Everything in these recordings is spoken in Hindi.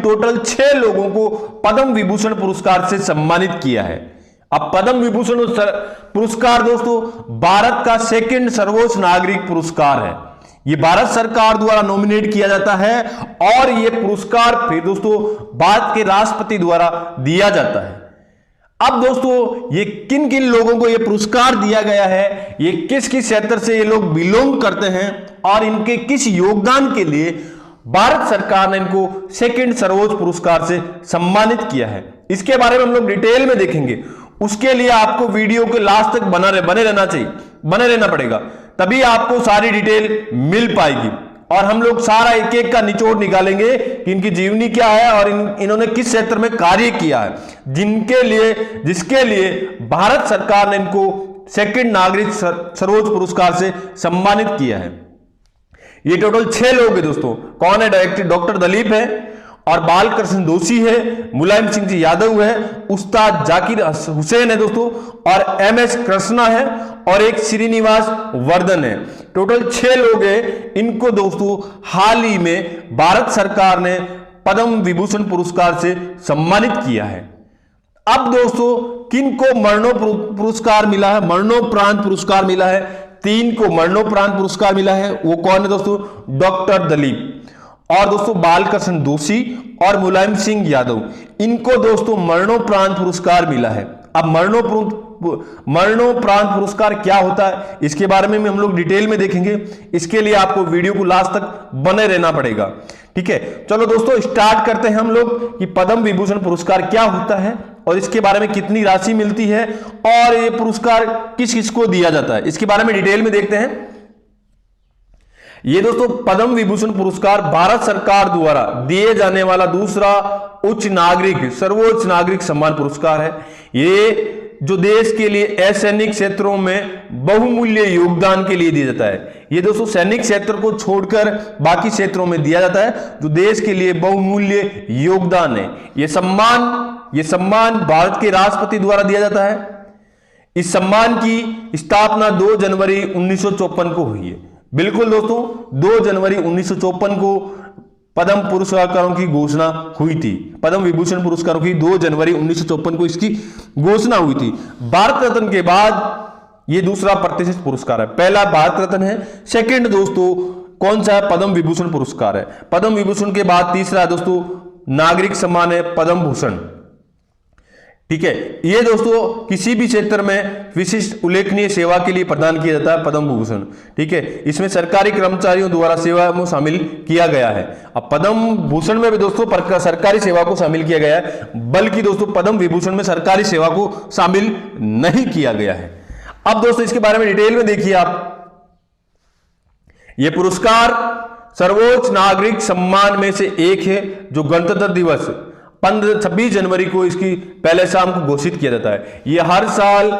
टोटल 6 लोगों को पद्म विभूषण पुरस्कार से सम्मानित किया है। अब पद्म विभूषण पुरस्कार दोस्तों भारत का सेकंड सर्वोच्च नागरिक पुरस्कार है। ये भारत सरकार द्वारा नॉमिनेट किया जाता है और ये पुरस्कार फिर दोस्तों भारत के राष्ट्रपति द्वारा दिया जाता है। अब दोस्तों ये किन किन लोगों को ये पुरस्कार दिया गया है, ये किस किस क्षेत्र से ये लोग बिलोंग करते हैं और इनके किस योगदान के लिए भारत सरकार ने इनको सेकंड सर्वोच्च पुरस्कार से सम्मानित किया है, इसके बारे में हम लोग डिटेल में देखेंगे। उसके लिए आपको वीडियो के लास्ट तक बने रहना चाहिए, बने रहना पड़ेगा, तभी आपको सारी डिटेल मिल पाएगी और हम लोग सारा एक एक का निचोड़ निकालेंगे कि इनकी जीवनी क्या है और इन्होंने किस क्षेत्र में कार्य किया है, जिसके लिए भारत सरकार ने इनको सेकंड नागरिक सर्वोच्च पुरस्कार से सम्मानित किया है। ये टोटल 6 लोग हैं दोस्तों। कौन है? डायरेक्टर डॉक्टर दलीप है और बालकृष्ण दोषी है, मुलायम सिंह जी यादव है, उस्ताद जाकिर हुसैन है दोस्तों और MS कृष्णा है और एक श्रीनिवास वर्धन है। टोटल 6 लोग हैं। इनको दोस्तों हाल ही में भारत सरकार ने पद्म विभूषण पुरस्कार से सम्मानित किया है। अब दोस्तों किनको मरणोपरांत पुरस्कार मिला है? मरणोपरांत पुरस्कार मिला है। 3 को मरणोपरांत पुरस्कार मिला है। वो कौन है दोस्तों? डॉक्टर दलीप और दोस्तों बालकृष्ण दोषी और मुलायम सिंह यादव। इनको दोस्तों मरणोपरांत पुरस्कार मिला है। अब मरणोपरांत पुरस्कार क्या होता है इसके बारे में हम लोग डिटेल में देखेंगे। इसके लिए आपको वीडियो को लास्ट तक बने रहना पड़ेगा, ठीक है। चलो दोस्तों स्टार्ट करते हैं हम लोग कि पद्म विभूषण पुरस्कार क्या होता है और इसके बारे में कितनी राशि मिलती है और ये पुरस्कार किस किस को दिया जाता है, इसके बारे में डिटेल में देखते हैं। ये दोस्तों पद्म विभूषण पुरस्कार भारत सरकार द्वारा दिए जाने वाला दूसरा सर्वोच्च नागरिक सम्मान पुरस्कार है। ये जो देश के लिए असैनिक क्षेत्रों में बहुमूल्य योगदान के लिए दिया जाता है। ये दोस्तों सैनिक क्षेत्र को छोड़कर बाकी क्षेत्रों में दिया जाता है जो देश के लिए बहुमूल्य योगदान है। ये सम्मान भारत के राष्ट्रपति द्वारा दिया जाता है। इस सम्मान की स्थापना 2 जनवरी 1954 को हुई है। बिल्कुल दोस्तों 2 जनवरी 1954 को पद्म पुरस्कारों की घोषणा हुई थी। पद्म विभूषण पुरस्कारों की 2 जनवरी 1954 को इसकी घोषणा हुई थी। भारत रत्न के बाद ये दूसरा प्रतिष्ठित पुरस्कार है। पहला भारत रत्न है, सेकंड दोस्तों कौन सा है? पद्म विभूषण पुरस्कार है। पद्म विभूषण के बाद तीसरा दोस्तों नागरिक सम्मान है पद्म भूषण, ठीक है। ये दोस्तों किसी भी क्षेत्र में विशिष्ट उल्लेखनीय सेवा के लिए प्रदान किया जाता है पद्म भूषण, ठीक है। इसमें सरकारी कर्मचारियों द्वारा सेवा में शामिल किया गया है। अब पद्म भूषण में भी दोस्तों सरकारी सेवा को शामिल किया गया है, बल्कि दोस्तों पद्म विभूषण में सरकारी सेवा को शामिल नहीं किया गया है। अब दोस्तों इसके बारे में डिटेल में देखिए आप। यह पुरस्कार सर्वोच्च नागरिक सम्मान में से एक है जो गणतंत्र दिवस 26 जनवरी को इसकी पहले शाम को घोषित किया जाता है। यह हर साल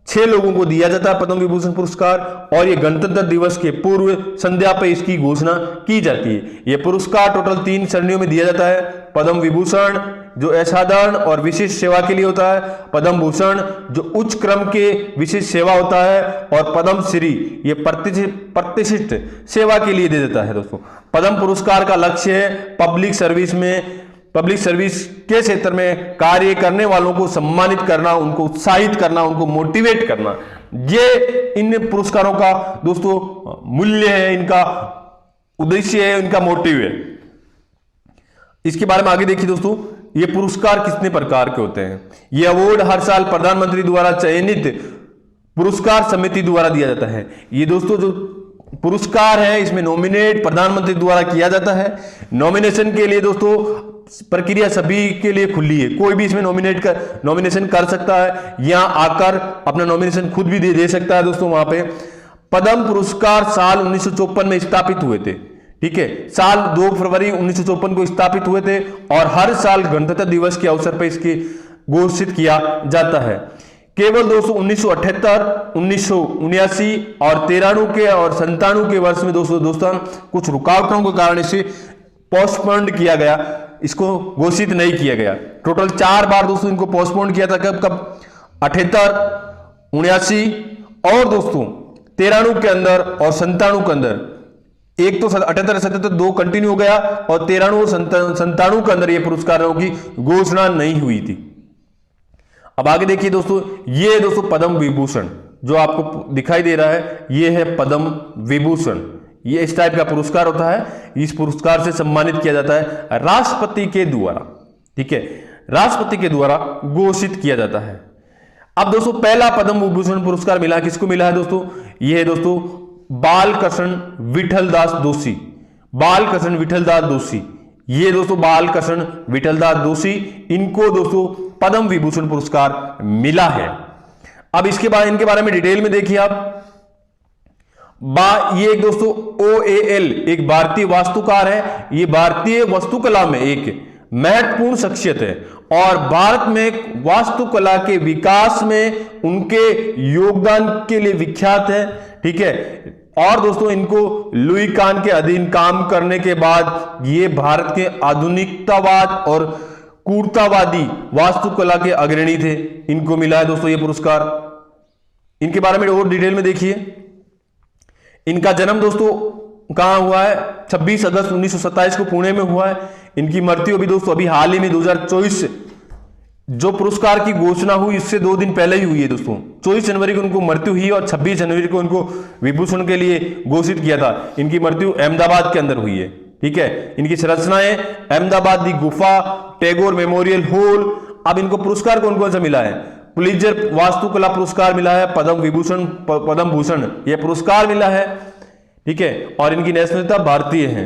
6 लोगों को दिया जाता है पद्म विभूषण पुरस्कार और यह गणतंत्र दिवस के पूर्व संध्या पर इसकी घोषणा की जाती है। यह पुरस्कार टोटल 3 श्रेणियों में दिया जाता है। पद्म विभूषण जो असाधारण और विशिष्ट सेवा के लिए होता है, पद्म भूषण जो उच्च क्रम के विशिष्ट सेवा होता है और पद्म श्री ये प्रतिष्ठित सेवा के लिए दे देता है। दोस्तों पद्म पुरस्कार का लक्ष्य है पब्लिक सर्विस के क्षेत्र में कार्य करने वालों को सम्मानित करना, उनको उत्साहित करना, उनको मोटिवेट करना। ये इन पुरस्कारों का दोस्तों मूल्य है, इनका उद्देश्य है, इनका मोटिव है। इसके बारे में आगे देखिए दोस्तों, ये पुरस्कार कितने प्रकार के होते हैं। ये अवार्ड हर साल प्रधानमंत्री द्वारा चयनित पुरस्कार समिति द्वारा दिया जाता है। ये दोस्तों जो पुरस्कार है इसमें नॉमिनेट प्रधानमंत्री द्वारा किया जाता है। नॉमिनेशन के लिए दोस्तों प्रक्रिया सभी के लिए खुली है, कोई भी इसमें नॉमिनेशन कर सकता है, यहां आकर अपना नॉमिनेशन खुद भी दे सकता है। दोस्तों वहां पे पद्म पुरस्कार साल 1954 में स्थापित हुए थे, ठीक है। साल 2 फरवरी 1954 को स्थापित हुए थे और हर साल गणतंत्र दिवस के अवसर पर इसकी घोषित किया जाता है। केवल दोस्तों 1978, 1979 और 93 के और 97 के वर्ष में दोस्तों कुछ रुकावटों के कारण इसे पोस्टपोन्ड किया गया, इसको घोषित नहीं किया गया। टोटल 4 बार दोस्तों इनको पोस्टपोन्ड किया था। कब 78, 79 और दोस्तों 93 के अंदर और 97 के अंदर एक तो 78 77 दो कंटिन्यू हो गया और 93 और 97 के अंदर ये पुरस्कारों की घोषणा नहीं हुई थी। अब आगे देखिए दोस्तों, ये दोस्तों पद्म विभूषण जो आपको दिखाई दे रहा है, ये है पद्म विभूषण। ये इस टाइप का पुरस्कार होता है। इस पुरस्कार से सम्मानित किया जाता है राष्ट्रपति के द्वारा, ठीक है, राष्ट्रपति के द्वारा घोषित किया जाता है। अब दोस्तों पहला पद्म विभूषण पुरस्कार मिला, किसको मिला है दोस्तों? यह है दोस्तों बालकृष्ण विठलदास दोषी। बालकृष्ण विठलदास दोषी, ये दोस्तों बालकृष्ण विठलदास दोषी, इनको दोस्तों पद्म विभूषण पुरस्कार मिला है। अब इसके बाद इनके बारे में डिटेल में देखिए आप। ये एक दोस्तों OAL एक भारतीय वास्तुकार है। ये भारतीय वास्तुकला में एक महत्वपूर्ण शख्सियत है और भारत में वास्तुकला के विकास में उनके योगदान के लिए विख्यात है, ठीक है। और दोस्तों इनको लुई कान के अधीन काम करने के बाद ये भारत के आधुनिकतावाद और कूर्तावादी वास्तुकला के अग्रणी थे। इनको मिला है दोस्तों ये पुरस्कार। इनके बारे में और डिटेल में देखिए। इनका जन्म दोस्तों कहां हुआ है? 26 अगस्त 1927 को पुणे में हुआ है। इनकी मृत्यु अभी दोस्तों अभी हाल ही में 2024 जो पुरस्कार की घोषणा हुई इससे 2 दिन पहले ही हुई है दोस्तों। 24 जनवरी को उनको मृत्यु हुई और 26 जनवरी को उनको विभूषण के लिए घोषित किया था। इनकी मृत्यु अहमदाबाद के अंदर हुई है, ठीक है। इनकी संरचनाएं अहमदाबाद दी गुफा, टैगोर मेमोरियल हॉल। अब इनको पुरस्कार कौन कौन सा मिला है? पुलित्जर वास्तुकला पुरस्कार मिला है, पद्म विभूषण पद्म भूषण यह पुरस्कार मिला है, ठीक है। और इनकी नेशनलिटी भारतीय है।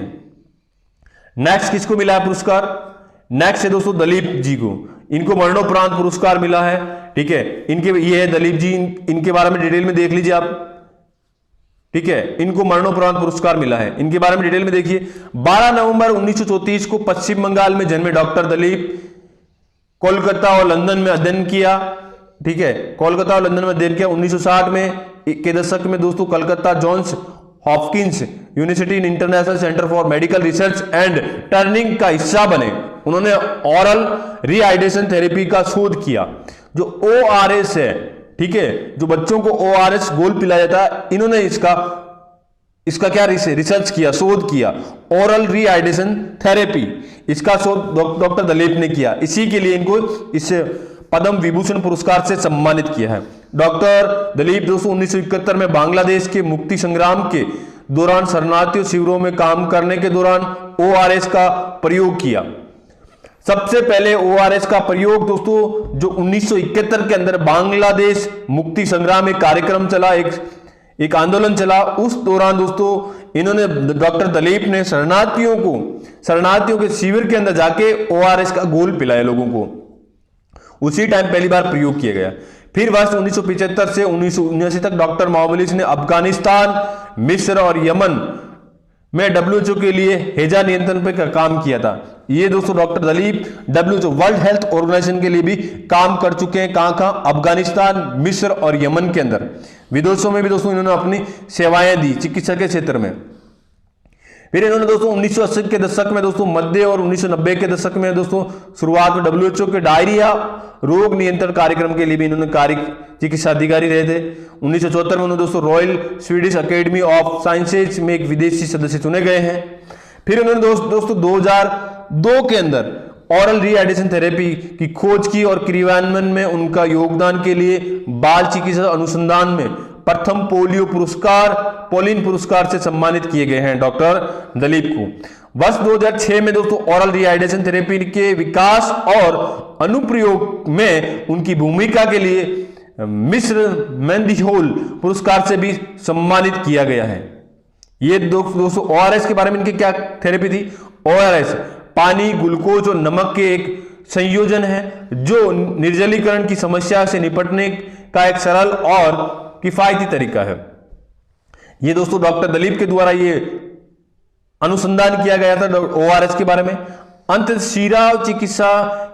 नेक्स्ट किसको मिला है पुरस्कार? नेक्स्ट है दोस्तों दलीप जी को। इनको मरणोपरांत पुरस्कार मिला है, ठीक है। इनके ये है दलीप जी, इनके बारे में डिटेल में देख लीजिए आप, ठीक है। इनको मरणोपरांत पुरस्कार मिला है। इनके बारे में डिटेल में देखिए। 12 नवंबर 1934 को पश्चिम बंगाल में जन्मे डॉक्टर दलीप कोलकाता और लंदन में अध्ययन किया, ठीक है। कोलकाता और लंदन में अध्ययन किया। 1960 में के दशक में दोस्तों Calcutta Johns Hopkins University International Centre for Medical Research and training का हिस्सा बने। उन्होंने ऑरल रीहाइड्रेशन थेरेपी का शोध किया। जो ORS है, ठीक है, जो बच्चों को ORS गोल पिलाया जाता है, इन्होंने इसका क्या रिसर्च किया, शोध किया। ओरल रीहाइड्रेशन थेरेपी, इसका शोध डॉक्टर दलीप ने किया। इसी के लिए इनको इस पद्म विभूषण पुरस्कार से सम्मानित किया है। डॉक्टर दलीप दोस्तों 1971 में बांग्लादेश के मुक्ति संग्राम के दौरान शरणार्थियों शिविरों में काम करने के दौरान ORS का प्रयोग किया। सबसे पहले ORS का प्रयोग दोस्तों जो 1971 के अंदर बांग्लादेश मुक्ति संग्राम एक कार्यक्रम चला, एक आंदोलन चला, उस दौरान दोस्तों इन्होंने डॉक्टर दलीप ने शरणार्थियों के शिविर के अंदर जाके ORS का घोल पिलाया लोगों को। उसी टाइम पहली बार प्रयोग किया गया। फिर वर्ष 1975 से 1979 तक डॉक्टर मोहम्मद ने अफगानिस्तान, मिस्र और यमन में WHO के लिए हैजा नियंत्रण पर काम किया था। ये दोस्तों doctor Dalip WHO world health organisation के लिए भी काम कर चुके हैं। कहां? अफगानिस्तान, मिस्र और यमन के अंदर। विदेशों में भी दोस्तों इन्होंने अपनी सेवाएं दी चिकित्सा के क्षेत्र में। फिर इन्होंने दोस्तों 1980 के दशक में दोस्तों मध्य और 1990 के दशक में दोस्तों शुरुआत में WHO के डायरिया रोग नियंत्रण कार्यक्रम के लिए भी इन्होंने चिकित्सा अधिकारी रहे थे। 1974 में उन्होंने दोस्तों royal Swedish academy of sciences में एक विदेशी सदस्य चुने गए हैं। फिर उन्होंने दोस्तों 2002 के अंदर ऑरल रीहाइड्रेशन थेरेपी की खोज की और क्रियान्वयन में उनका योगदान के लिए बाल चिकित्सा अनुसंधान में प्रथम पोलिन पुरस्कार से सम्मानित किए गए हैं डॉक्टर दलीप को। वर्ष 2006 में दोस्तों ऑरल रीहाइड्रेशन थेरेपी के विकास और अनुप्रयोग में उनकी भूमिका के लिए मिस्र मेंडिहोल पुरस्कार से भी सम्मानित किया गया है। ये दोस्तों ORS के बारे में इनकी क्या थेरेपी थी? ORS पानी, ग्लूकोज और नमक के एक संयोजन है जो निर्जलीकरण की समस्या से निपटने का एक सरल और किफायती तरीका है। ये दोस्तों डॉक्टर दलीप के द्वारा ये अनुसंधान किया गया था ORS के बारे में। अंतःशिरा चिकित्सा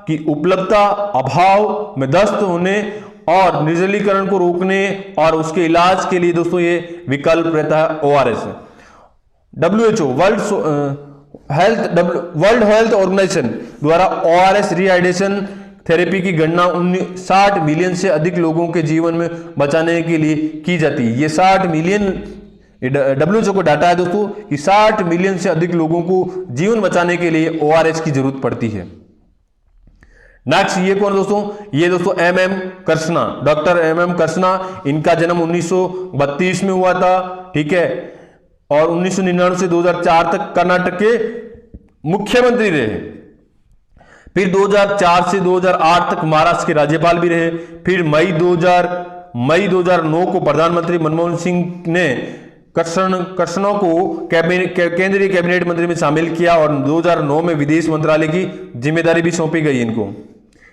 की उपलब्धता, अभाव में दस्त होने और निर्जलीकरण को रोकने और उसके इलाज के लिए दोस्तों ये विकल्प रहता है ORS। WHO world health organisation द्वारा ORS रीहाइड्रेशन थेरेपी की गणना 60 मिलियन से अधिक लोगों के जीवन में बचाने के लिए की जाती है। ये 60 मिलियन WHO को डाटा है दोस्तों कि 60 मिलियन से अधिक लोगों को जीवन बचाने के लिए ORS की जरूरत पड़ती है। नेक्स्ट ये कौन दोस्तों, ये दोस्तों MM Krishna, doctor MM Krishna. इनका जन्म 1932 में हुआ था, ठीक है, और 1999 से 2004 तक कर्नाटक के मुख्यमंत्री रहे। फिर 2004 से 2008 तक महाराष्ट्र के राज्यपाल भी रहे। फिर मई 2009 को प्रधानमंत्री मनमोहन सिंह ने कृष्णा को केंद्रीय कैबिनेट मंत्री में शामिल किया और 2009 में विदेश मंत्रालय की जिम्मेदारी भी सौंपी गई इनको।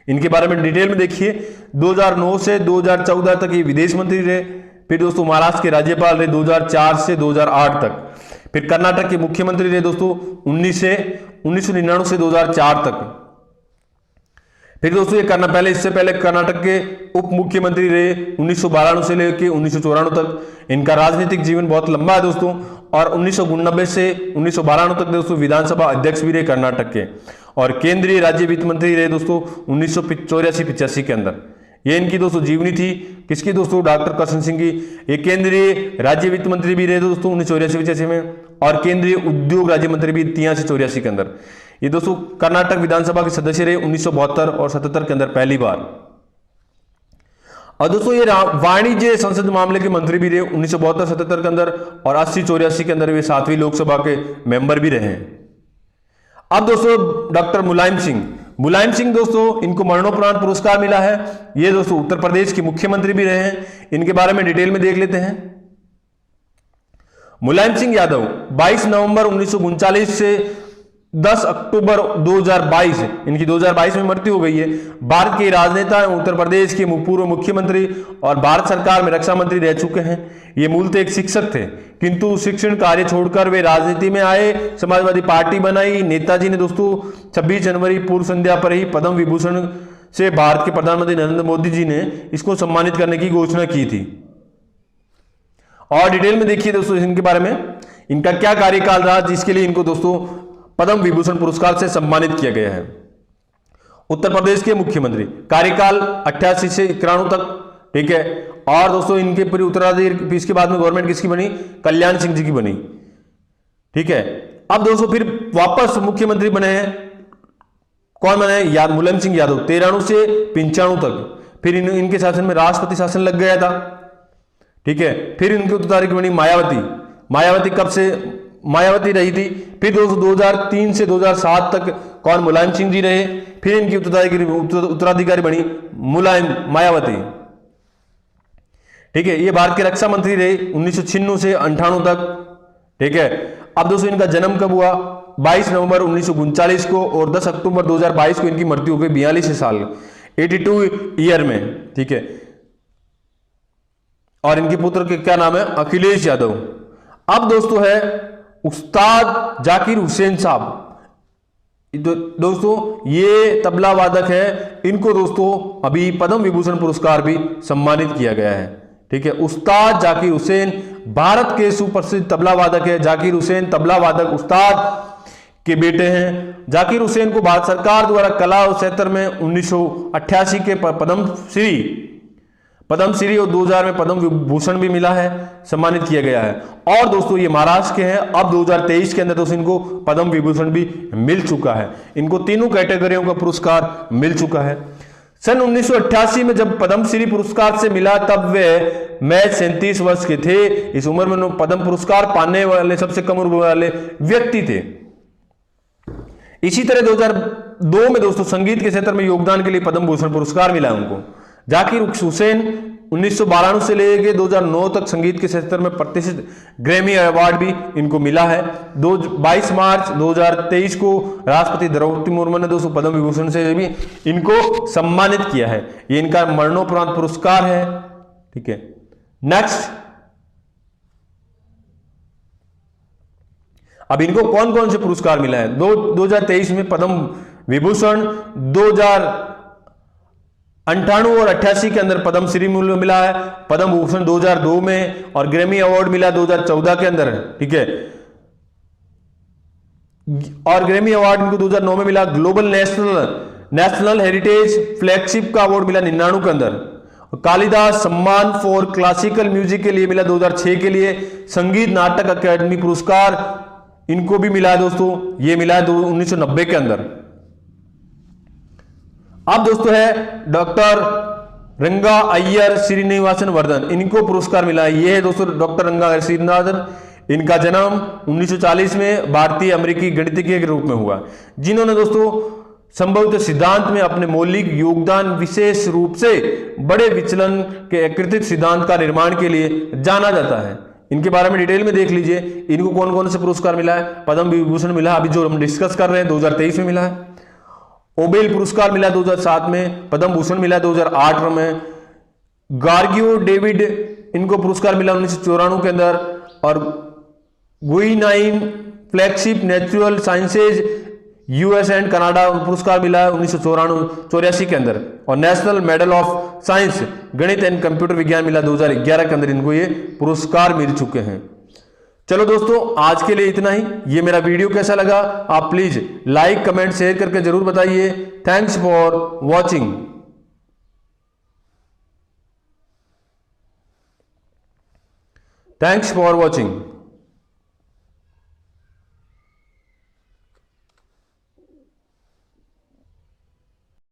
इनके बारे में डिटेल में देखिए। 2009 से 2014 तक ये विदेश मंत्री रहे। फिर दोस्तों महाराष्ट्र के राज्यपाल रहे 2004 से 2008 तक। फिर कर्नाटक के मुख्यमंत्री रहे दोस्तों 1999 से 2004 तक। फिर दोस्तों ये इससे पहले कर्नाटक के उप मुख्यमंत्री रहे 1992 से लेकर 1994 तक। इनका राजनीतिक जीवन बहुत लंबा है दोस्तों, और 1989 से 1992 तक दोस्तों विधानसभा अध्यक्ष भी रहे कर्नाटक के, और केंद्रीय राज्य वित्त मंत्री रहे दोस्तों 1984-85 के अंदर। ये इनकी दोस्तों जीवनी थी, किसकी दोस्तों, डॉक्टर कृष्ण सिंह की। ये केंद्रीय राज्य वित्त मंत्री भी रहे दोस्तों 1984-85 में, और केंद्रीय उद्योग राज्य मंत्री भी 83-84 के अंदर। ये दोस्तों कर्नाटक विधानसभा के सदस्य रहे 1972 और 77 के अंदर पहली बार। और दोस्तों ये वाणिज्य संसद मामले के मंत्री भी रहे 1972-77 के अंदर, और 80-84 के अंदर वे 7वीं लोकसभा के मेंबर भी रहे। अब दोस्तों डॉक्टर मुलायम सिंह दोस्तों, इनको मरणोपरांत पुरस्कार मिला है। ये दोस्तों उत्तर प्रदेश के मुख्यमंत्री भी रहे हैं। इनके बारे में डिटेल में देख लेते हैं। मुलायम सिंह यादव 22 नवंबर 1939 से 10 अक्टूबर 2022, इनकी 2022 में मृत्यु हो गई है। भारत के राजनेता एवं उत्तर प्रदेश के पूर्व मुख्यमंत्री और भारत सरकार में रक्षा मंत्री रह चुके हैं। ये मूलतः एक शिक्षक थे, किंतु शिक्षण कार्य छोड़कर वे राजनीति में आए, समाजवादी पार्टी बनाई। नेताजी ने दोस्तों 26 जनवरी पूर्व संध्या पर ही पद्म विभूषण से भारत के प्रधानमंत्री नरेंद्र मोदी जी ने इसको सम्मानित करने की घोषणा की थी। और डिटेल में देखिए दोस्तों इनके बारे में, इनका क्या कार्यकाल रहा जिसके लिए इनको दोस्तों पद्म विभूषण पुरस्कार से सम्मानित किया गया है। उत्तर प्रदेश के मुख्यमंत्री, कार्यकाल 88 से 91 तक, ठीक है। और दोस्तों इनके पूरी उत्तराधिकारी, इसके बाद में गवर्नमेंट किसकी बनी, कल्याण सिंह जी की बनी, ठीक है। अब दोस्तों फिर वापस मुख्यमंत्री बने हैं, कौन बने, मुलायम सिंह यादव 93 से 95 तक। फिर इनके शासन में राष्ट्रपति शासन लग गया था, ठीक है। फिर इनकी उत्तराधिकारी बनी मायावती कब से मायावती रही थी। फिर दोस्तों 2003 से 2007 तक कौन, मुलायम सिंह जी रहे। फिर इनकी उत्तराधिकारी बनी मायावती, ठीक है। ये भारत के रक्षा मंत्री रहे 1996 से 98 तक, ठीक है। अब दोस्तों इनका जन्म कब हुआ, 22 नवंबर 1939 को, और 10 अक्टूबर 2022 को इनकी मृत्यु हो गई 42 साल, 82 ईयर में, ठीक है। और इनके पुत्र के क्या नाम है, अखिलेश यादव। अब दोस्तों है उस्ताद जाकिर हुसैन साहब, दोस्तों ये तबला वादक है, इनको दोस्तों अभी पद्म विभूषण पुरस्कार भी सम्मानित किया गया है, ठीक है। उस्ताद जाकिर हुसैन भारत के सुप्रसिद्ध तबला वादक है। जाकिर हुसैन तबला वादक उस्ताद के बेटे हैं। जाकिर हुसैन को भारत सरकार द्वारा कला और साहित्य में 1988 के पद्मश्री और 2000 में पद्म विभूषण भी मिला है, सम्मानित किया गया है। और दोस्तों ये महाराष्ट्र के हैं। अब 2023 के अंदर दोस्तों इनको पद्म विभूषण भी मिल चुका है। इनको तीनों कैटेगरियों का पुरस्कार मिल चुका है। सन 1988 में जब पद्मश्री पुरस्कार से मिला तब वे महज 37 वर्ष के थे। इस उम्र में पद्म पुरस्कार पाने वाले सबसे कम उम्र वाले व्यक्ति थे। इसी तरह 2002 में दोस्तों संगीत के क्षेत्र में योगदान के लिए पद्म भूषण पुरस्कार मिला उनको। जाकिर हुसैन 1992 से लेकर 2009 तक संगीत के क्षेत्र में प्रतिष्ठित ग्रैमी अवार्ड भी इनको मिला है। 22 मार्च 2023 को राष्ट्रपति द्रौपदी मुर्मू ने दोस्तों पद्म विभूषण से भी इनको सम्मानित किया है। ये इनका मरणोपरांत पुरस्कार है, ठीक है। नेक्स्ट, अब इनको कौन कौन से पुरस्कार मिला है। 2023 में पद्म विभूषण, 2098 और 88 के अंदर पद्मश्री मिला है, पद्म भूषण 2002 में, और ग्रैमी अवार्ड मिला 2014 के अंदर, ठीक है। और ग्रैमी अवार्ड इनको 2009 में मिला। ग्लोबल नेशनल हेरिटेज फ्लैगशिप का अवार्ड मिला 99 के अंदर, कालिदास सम्मान फॉर क्लासिकल म्यूजिक के लिए मिला 2006 के लिए। संगीत नाटक अकादमी पुरस्कार इनको भी मिला है दोस्तों, ये मिला है 1990 के अंदर। अब दोस्तों है डॉक्टर रंगा अय्यर श्रीनिवासन वर्धन, इनको पुरस्कार मिला है। ये है दोस्तों डॉक्टर रंगा अय्यर श्रीनिवासन, इनका जन्म 1940 में भारतीय अमेरिकी गणितज्ञ के रूप में हुआ, जिन्होंने दोस्तों संभवतः सिद्धांत में अपने मौलिक योगदान विशेष रूप से बड़े विचलन के एकीकृत सिद्धांत का निर्माण के लिए जाना जाता है। इनके बारे में डिटेल में देख लीजिए, इनको कौन कौन से पुरस्कार मिला है। पद्म विभूषण मिला, अभी जो हम डिस्कस कर रहे हैं 2023 में मिला है। ओबेल पुरस्कार मिला 2007 में, पद्म भूषण मिला 2008 में। गार्गियो डेविड इनको पुरस्कार मिला 1994 के अंदर। और गुइनाइन flagship natural sciences US and Canada पुरस्कार मिला है 1984 के अंदर। और नेशनल मेडल ऑफ साइंस गणित एंड कंप्यूटर विज्ञान मिला 2011 के अंदर, इनको ये पुरस्कार मिल चुके हैं। चलो दोस्तों आज के लिए इतना ही। ये मेरा वीडियो कैसा लगा आप प्लीज लाइक कमेंट शेयर करके जरूर बताइए। Thanks for watching. Thanks for watching.